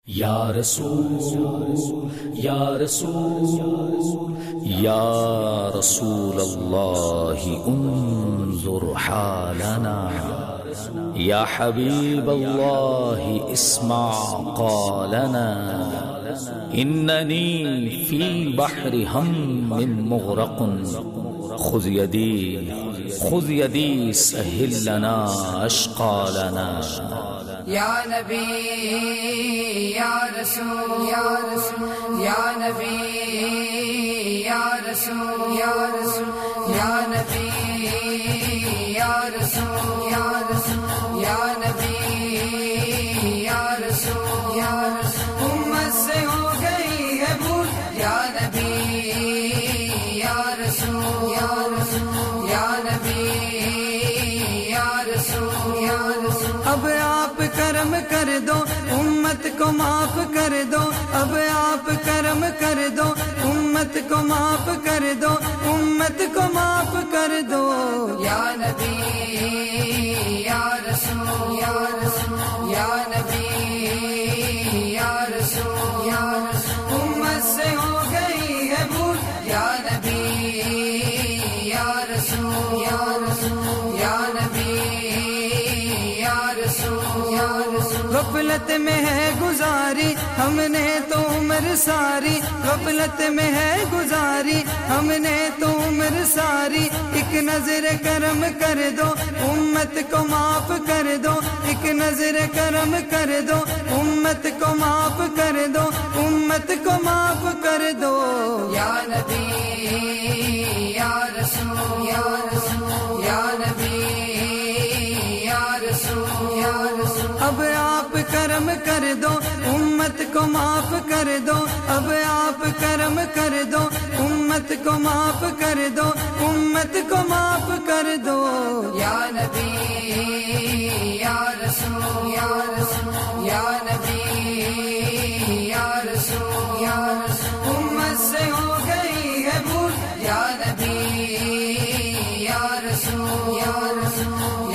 یا رسول یا رسول یا رسول اللہ انظر حالنا یا حبیب اللہ اسمع قالنا اننی فی بحر ہم مغرق خذ یدی سہل لنا اشقالنا یا نبی یا رسول یا نبی یا رسول یا نبی یا رسول یا نبی یا رسول امت سے ہو گئی ہے بھول یا نبی یا رسول یا نبی یا رسول اب آپ کرم کر دو امت کو معاف کر دو اب آپ کرم کر دو امت کو معاف کر دو امت کو معاف کر دو یا نبی یا رسول یا نبی یا رسول امت سے ہو گئی ہے بھول یا نبی یا رسول یا نبی غفلت میں ہے گزاری ہم نے تو عمر ساری غفلت میں ہے گزاری ہم نے تو عمر ساری ایک نظر کرم کر دو امت کو معاف کر دو ایک نظر کرم کر دو امت کو معاف کر دو امت کو معاف کر دو یا نبی یا رسول یا نبی یا رسول اب آپ کرم کر دو امت کو معاف کر دو اب آپ کرم کر دو امت کو معاف کر دو امت کو معاف کر دو یا نبی یا رسول یا نبی یا رسول امت سے ہو گئی ہے بھول یا نبی یا رسول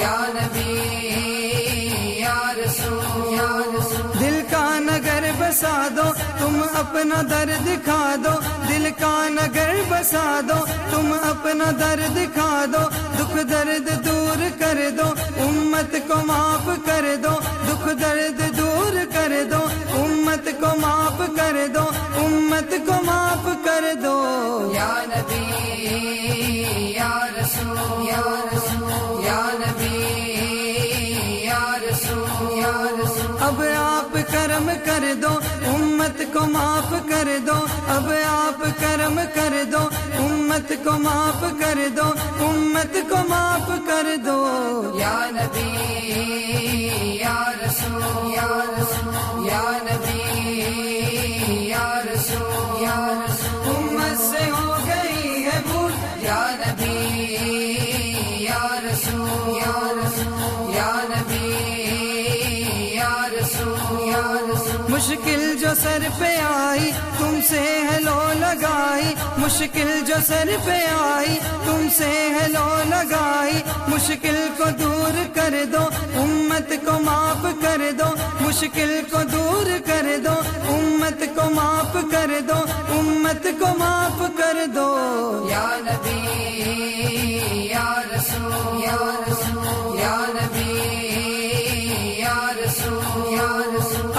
یا نبی دل کا نگر بسا دو تم اپنا درد کھا دو دل کا نگر بسا دو تم اپنا درد کھا دو دکھ درد دور کر دو امت کو معاف کر دو دکھ درد دور کر دو امت کو معاف کر دو امت کو معاف کر دو یا نبی یا رسول یا نبی یا رسول اب آپ کرم کر دو امت کو معاف کر دو اب آپ کرم کر دو امت کو معاف کر دو امت کو معاف کر دو یا نبی یا رسول یا نبی یا رسول امت سے ہو گئی ہے بھول یا نبی یا رسول یا نبی مشکل جو سر پہ آئی تم سے ہیلو لگائی مشکل جو سر پہ آئی تم سے ہیلو لگائی مشکل کو دور کر دو امت کو معاف کر دو مشکل کو دور کر دو امت کو معاف کر دو امت کو معاف کر دو یا نبی یا رسول یا نبی یا رسول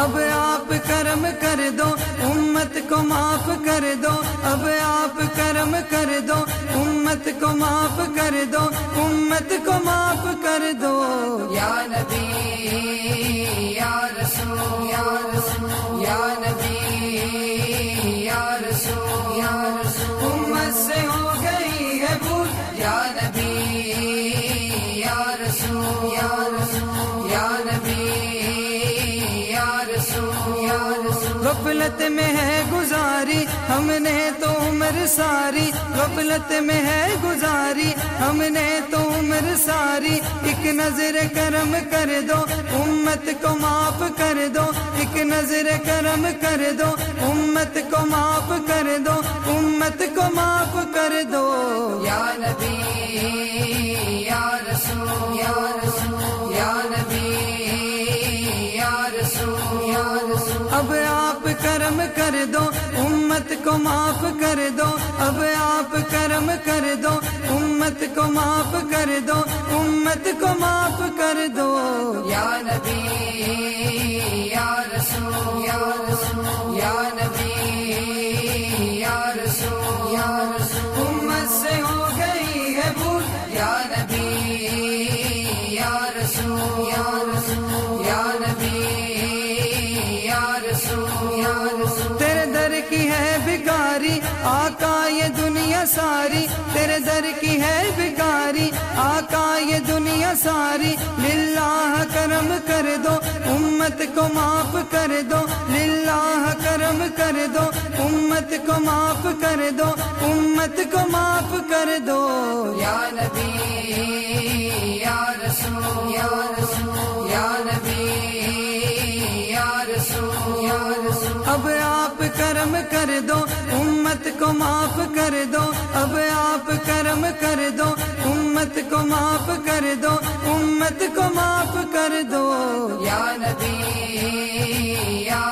اب آپ کرم کر دو امت کو معاف کر دو اب آپ کرم کر دو امت کو معاف کر دو امت کو معاف کر دو یا نبی یا رسول یا نبی یا رسول امت سے ہو گئی ہے بھول یا نبی یا رسول یا نبی غفلت میں ہے گزاری ہم نے تو عمر ساری غفلت میں ہے گزاری ہم نے تو عمر ساری ایک نظر کرم کر دو امت کو معاف کر دو ایک نظر کرم کر دو امت کو معاف کر دو امت کو معاف کر دو یا نبی یا رسول یا نبی یا رسول اب کرم کر دو امت کو معاف کر دو اب آپ کرم کر دو امت کو معاف کر دو امت کو معاف کر دو یا نبی یا رسول یا رسول یا نبی یا رسول یا رسول امت سے ہو گئی ہے بھول یا نبی یا رسول یا رسول یا نبی یا رسول یا رسول تیرے در کی ہے بھکاری آقا یہ دنیا ساری تیرے در کی ہے بھکاری آقا یہ دنیا ساری للہ کرم کر دو امت کو معاف کر دو للہ کرم کر دو امت کو معاف کر دو امت کو معاف کر دو یا نبی یا رسول یا رسول یا نبی یا رسول یا رسول اب آپ کرم کر دو امت کو معاف کر دو اب آپ کرم کر دو امت کو معاف کر دو امت کو معاف کر دو یا نبی یا